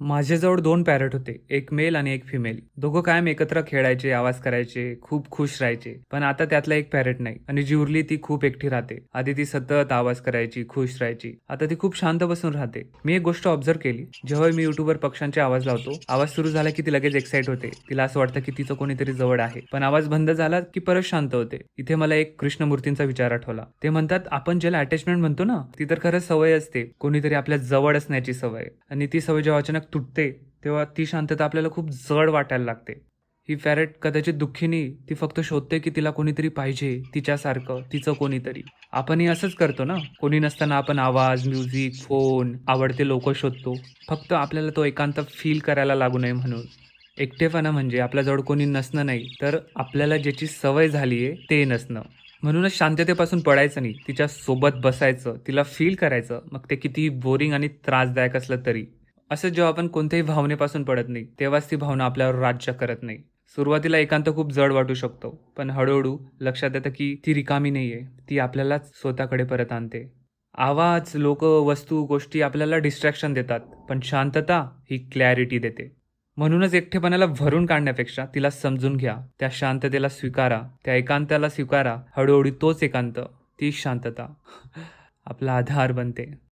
माझ्याजवळ 2 पॅरट होते. एक मेल आणि एक फिमेल. दोघं कायम एकत्र खेळायचे, आवाज करायचे, खूप खुश राहायचे. पण आता त्यातला एक पॅरट नाही आणि जी उरली ती खूप एकटी राहते. आधी ती सतत आवाज करायची, खुश राहायची. आता ती खूप शांत बसून राहते. मी एक गोष्ट ऑब्झर्व्ह केली. जेव्हा मी YouTubeवर पक्ष्यांचे आवाज लावतो, आवाज सुरू झाला की ती लगेच एक्साइट होते. तिला असं वाटतं की तिचं कोणीतरी जवळ आहे. पण आवाज बंद झाला की परत शांत होते. इथे मला एक कृष्णमूर्तींचा विचार आठवला. ते म्हणतात, आपण ज्याला अटॅचमेंट म्हणतो ना, ती तर खरंच सवय असते. कोणीतरी आपल्या जवळ असण्याची सवय. आणि ती सवय जेव्हा अचानक तुटते, तेव्हा ती शांतता आपल्याला खूप जड वाटायला लागते. ही पॅरट कदाचित दुःखी नाही, ती फक्त शोधते की तिला कोणीतरी पाहिजे, तिच्यासारखं, तिचं कोणीतरी. आपणही असंच करतो ना, कोणी नसताना आपण आवाज, म्युझिक, फोन, आवडते लोक शोधतो. फक्त आपल्याला तो एकांत फील करायला लागू नये म्हणून. एकटेपणा म्हणजे आपल्याजवळ कोणी नसणं नाही, तर आपल्याला ज्याची सवय झाली आहे ते नसणं. म्हणूनच शांततेपासून पडायचं नाही, तिच्या सोबत बसायचं, तिला फील करायचं, मग ते कितीही बोरिंग आणि त्रासदायक असलं तरी. असं जेव्हा आपण कोणत्याही भावनेपासून पडत नाही, तेव्हाच ती भावना आपल्यावर राज्य करत नाही. सुरुवातीला एकांत खूप जड वाटू शकतो, पण हळूहळू लक्षात येतं की ती रिकामी नाहीये, ती आपल्यालाच स्वतःकडे परत आणते. आवाज, लोक, वस्तू, गोष्टी आपल्याला डिस्ट्रॅक्शन देतात, पण शांतता ही क्लॅरिटी देते. म्हणूनच एकटेपणाला भरून काढण्यापेक्षा तिला समजून घ्या, त्या शांततेला स्वीकारा, त्या एकांताला स्वीकारा. हळूहळू तोच एकांत, तीच शांतता आपला आधार बनते.